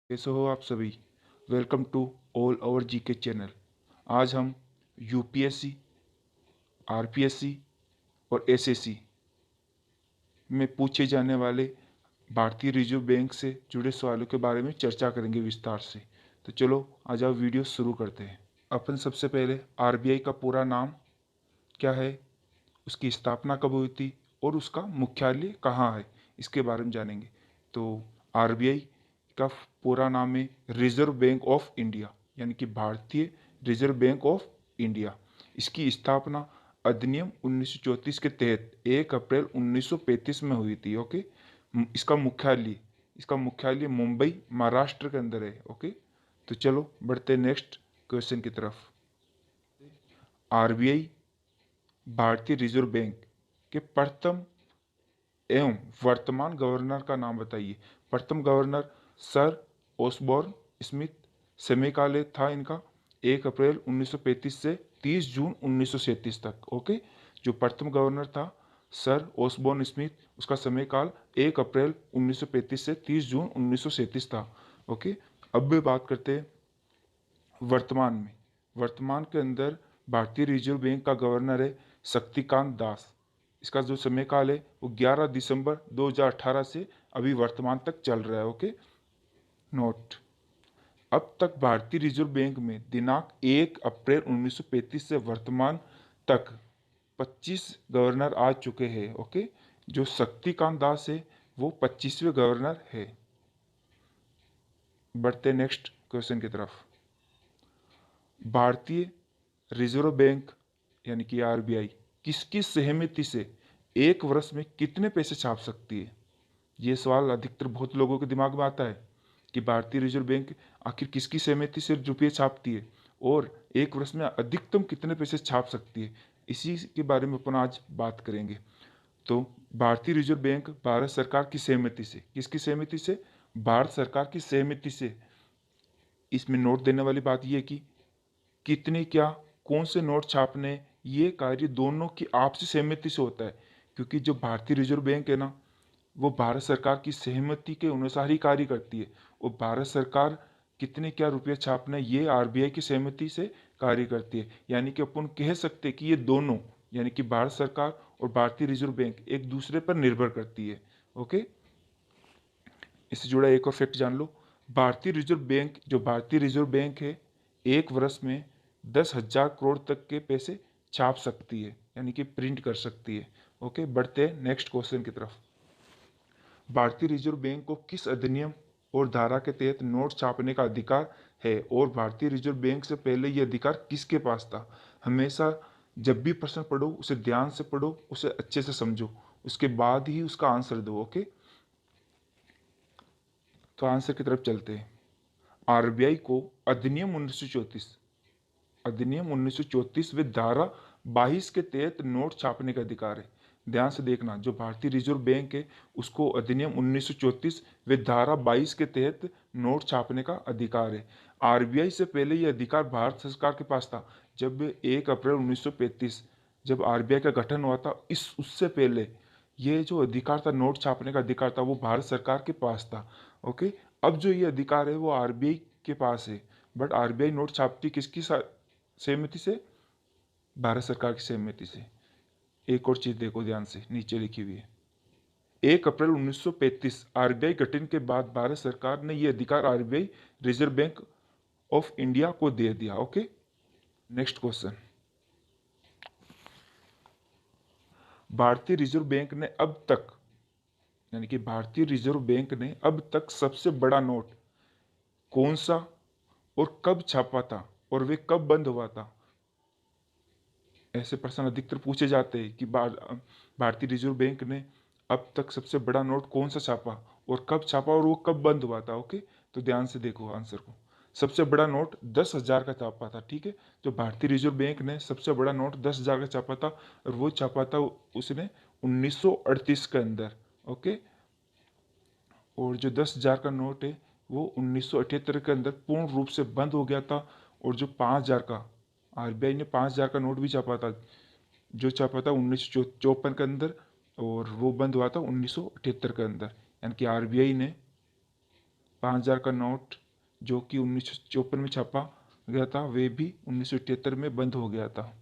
कैसे हो आप सभी। Welcome to all over GK channel. आज हम यूपीएससी, आरपीएससी और एसएससी में पूछे जाने वाले भारतीय रिजर्व बैंक से जुड़े सवालों के बारे में चर्चा करेंगे विस्तार से। तो चलो आज आप वीडियो शुरू करते हैं। अपन सबसे पहले आरबीआई का पूरा नाम क्या है, उसकी स्थापना कब हुई थी और उसका मुख्यालय कहाँ है, इसके बारे में जानेंगे। तो आरबीआई का पूरा नाम है रिजर्व बैंक ऑफ इंडिया, यानी कि भारतीय रिजर्व बैंक ऑफ इंडिया। इसकी स्थापना अधिनियम 1934 के तहत 1 अप्रैल 1935 में हुई थी। ओके। इसका मुख्यालय मुंबई महाराष्ट्र के अंदर है। ओके। तो चलो बढ़ते नेक्स्ट क्वेश्चन की तरफ। आरबीआई भारतीय रिजर्व बैंक के प्रथम एवं वर्तमान गवर्नर का नाम बताइए। प्रथम गवर्नर सर ओसबोर्न स्मिथ। समयकाल था इनका 1 अप्रैल 1935 से 30 जून 1937 तक। ओके। जो प्रथम गवर्नर था सर ओसबोर्न स्मिथ, उसका समयकाल 1 अप्रैल 1935 से 30 जून 1937 था। ओके। अब भी बात करते हैं वर्तमान में। वर्तमान के अंदर भारतीय रिजर्व बैंक का गवर्नर है शक्तिकांत दास। इसका जो समय काल है वो 11 दिसंबर 2018 से अभी वर्तमान तक चल रहा है। ओके। नोट। अब तक भारतीय रिजर्व बैंक में दिनांक 1 अप्रैल 1935 से वर्तमान तक 25 गवर्नर आ चुके हैं। ओके। जो शक्तिकांत दास है वो 25वें गवर्नर है। बढ़ते नेक्स्ट क्वेश्चन की तरफ। भारतीय रिजर्व बैंक यानी कि आरबीआई किसकी सहमति से एक वर्ष में कितने पैसे छाप सकती है। ये सवाल अधिकतर बहुत लोगों के दिमाग में आता है कि भारतीय रिजर्व बैंक आखिर किसकी सहमति से रुपये छापती है और एक वर्ष में अधिकतम कितने पैसे छाप सकती है। इसी के बारे में अपन आज बात करेंगे। तो भारतीय रिजर्व बैंक भारत सरकार की सहमति से, किसकी सहमति से, भारत सरकार की सहमति से। इसमें नोट देने वाली बात यह कि कितने क्या कौन से नोट छापने, ये कार्य दोनों की आपसी सहमति से होता है। क्योंकि जो भारतीय रिजर्व बैंक है ना, वो भारत सरकार की सहमति के अनुसार ही कार्य करती है। और भारत सरकार कितने क्या रुपये छापना, ये आरबीआई की सहमति से कार्य करती है। यानी कि अपन कह सकते हैं कि ये दोनों, यानी कि भारत सरकार और भारतीय रिजर्व बैंक एक दूसरे पर निर्भर करती है। ओके। इससे जुड़ा एक और फैक्ट जान लो। भारतीय रिजर्व बैंक है एक वर्ष में 10,000 करोड़ तक के पैसे छाप सकती है, यानी कि प्रिंट कर सकती है। ओके। बढ़ते हैं नेक्स्ट क्वेश्चन की तरफ। भारतीय रिजर्व बैंक को किस अधिनियम और धारा के तहत नोट छापने का अधिकार है और भारतीय रिजर्व बैंक से पहले यह अधिकार किसके पास था। हमेशा जब भी प्रश्न पढ़ो उसे ध्यान से पढ़ो, उसे अच्छे से समझो, उसके बाद ही उसका आंसर दो। ओके। तो आंसर की तरफ चलते हैं। आरबीआई को अधिनियम 1934 व धारा 22 के तहत नोट छापने का अधिकार है। ध्यान से देखना, जो भारतीय रिजर्व बैंक है उसको अधिनियम 1934 व धारा 22 के तहत नोट छापने का अधिकार है। आरबीआई से पहले यह अधिकार भारत सरकार के पास था। जब 1 अप्रैल 1935 जब आरबीआई का गठन हुआ था, इस उससे पहले ये जो अधिकार था, नोट छापने का अधिकार था, वो भारत सरकार के पास था। ओके। अब जो ये अधिकार है वो आरबीआई के पास है। बट आरबीआई नोट छापती किसकी सहमति से, भारत सरकार की सहमति से। एक और चीज देखो ध्यान से, नीचे लिखी हुई है 1 अप्रैल 1935 आरबीआई गठन के बाद भारत सरकार ने यह अधिकार RBI reserve bank of India को दे दिया। ओके। Next question. भारतीय रिजर्व बैंक ने अब तक, यानी कि भारतीय रिजर्व बैंक ने अब तक सबसे बड़ा नोट कौन सा और कब छापा था और वे कब बंद हुआ था। ऐसे प्रश्न अधिकतर पूछे जाते हैं कि भारतीय रिजर्व बैंक ने अब तक सबसे बड़ा नोट कौन सा छापा और कब छापा और वो कब बंद हुआ था। ओके। तो ध्यान से देखो आंसर को। सबसे बड़ा नोट 10,000 का छापा था। ठीक है। जो भारतीय रिजर्व बैंक ने सबसे बड़ा नोट 10,000 का छापा था और वो छापा था उसने 1938 के अंदर। ओके। और जो 10,000 का नोट है वो 1978 के अंदर पूर्ण रूप से बंद हो गया था। और जो 5,000 का, आरबीआई ने 5,000 का नोट भी छापा था, जो छापा था 1954 के अंदर, और वो बंद हुआ था 1978 के अंदर। यानी कि आरबीआई ने 5,000 का नोट जो कि 1954 में छापा गया था, वे भी 1978 में बंद हो गया था।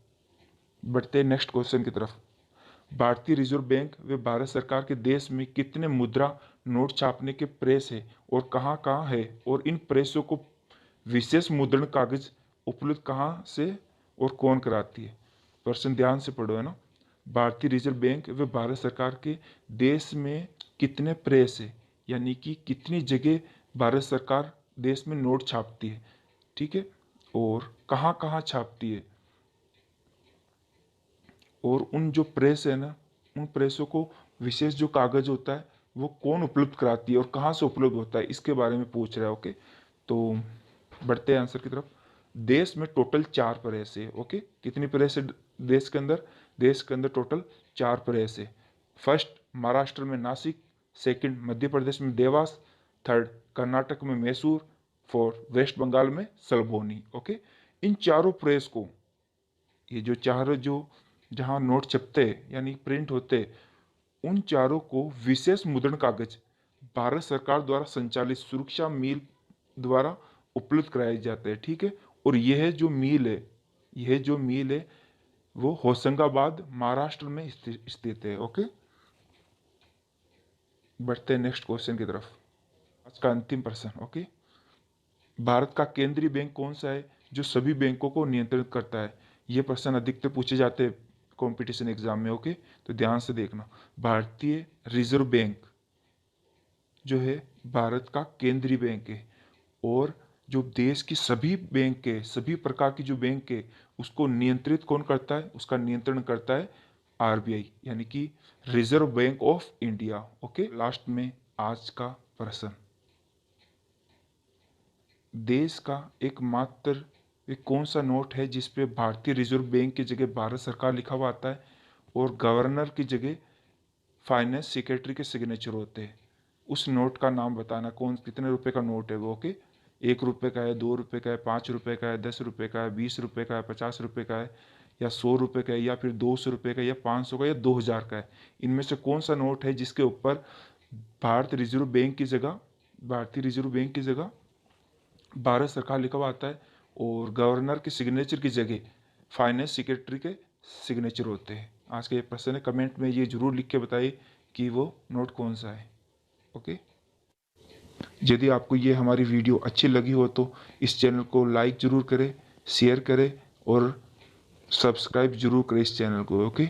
बढ़ते हैं नेक्स्ट क्वेश्चन की तरफ। भारतीय रिजर्व बैंक व भारत सरकार के देश में कितने मुद्रा नोट छापने के प्रेस है और कहाँ कहाँ है, और इन प्रेसों को विशेष मुद्रण कागज उपलब्ध कहाँ से और कौन कराती है? प्रश्न ध्यान से पढ़ो, है ना। भारतीय रिजर्व बैंक व भारत सरकार के देश में कितने प्रेस है, यानी कि कितनी जगह भारत सरकार देश में नोट छापती है, ठीक है, और कहाँ कहाँ छापती है, और उन जो प्रेस है ना, उन प्रेसों को विशेष जो कागज होता है वो कौन उपलब्ध कराती है और कहाँ से उपलब्ध होता है, इसके बारे में पूछ रहा है। ओके, तो बढ़ते हैं आंसर की तरफ। देश में टोटल 4 प्रेस है। ओके, कितनी प्रेस है देश के अंदर? देश के अंदर टोटल 4 प्रेस है। फर्स्ट महाराष्ट्र में नासिक, सेकंड मध्य प्रदेश में देवास, थर्ड कर्नाटक में मैसूर, फोर्थ वेस्ट बंगाल में सलबोनी। ओके, इन चारों प्रेस को, ये जो चारों जो जहाँ नोट छपते यानी प्रिंट होते, उन चारों को विशेष मुद्रण कागज भारत सरकार द्वारा संचालित सुरक्षा मिल द्वारा उपलब्ध कराए जाते हैं, ठीक है। और यह जो मिल है वो होशंगाबाद महाराष्ट्र में स्थित है। ओके, बढ़ते हैं नेक्स्ट क्वेश्चन की तरफ। आज का अंतिम प्रश्न। ओके, भारत का केंद्रीय बैंक कौन सा है जो सभी बैंकों को नियंत्रित करता है? ये प्रश्न अधिकतर पूछे जाते हैं कंपटीशन एग्जाम में। ओके, तो ध्यान से देखना। भारतीय रिजर्व बैंक जो है भारत का केंद्रीय बैंक है, और जो देश की सभी बैंक है, सभी प्रकार की जो बैंक है, उसको नियंत्रित कौन करता है? उसका नियंत्रण करता है आरबीआई, यानी कि reserve bank of India. Okay, last में आज का प्रश्न। देश का एकमात्र एक कौन सा नोट है जिसपे भारतीय रिजर्व बैंक की जगह भारत सरकार लिखा हुआ आता है और गवर्नर की जगह फाइनेंस सेक्रेटरी के सिग्नेचर होते हैं? उस नोट का नाम बताना, कौन कितने रुपए का नोट है वो। ओके, 1 रुपये का है, 2 रुपये का है, 5 रुपये का है, 10 रुपये का है, 20 रुपये का है, 50 रुपये का है, या 100 रुपये का है, या फिर 200 रुपये का, या 500 का, या 2000 का है? इनमें से कौन सा नोट है जिसके ऊपर भारतीय रिजर्व बैंक की जगह भारत सरकार लिखा हुआ आता है और गवर्नर के सिग्नेचर की जगह फाइनेंस सेक्रेटरी के सिग्नेचर होते हैं? आज का ये प्रश्न है, कमेंट में ये जरूर लिख के बताइए कि वो नोट कौन सा है। ओके, यदि आपको ये हमारी वीडियो अच्छी लगी हो तो इस चैनल को लाइक ज़रूर करें, शेयर करें और सब्सक्राइब जरूर करें इस चैनल को। ओके।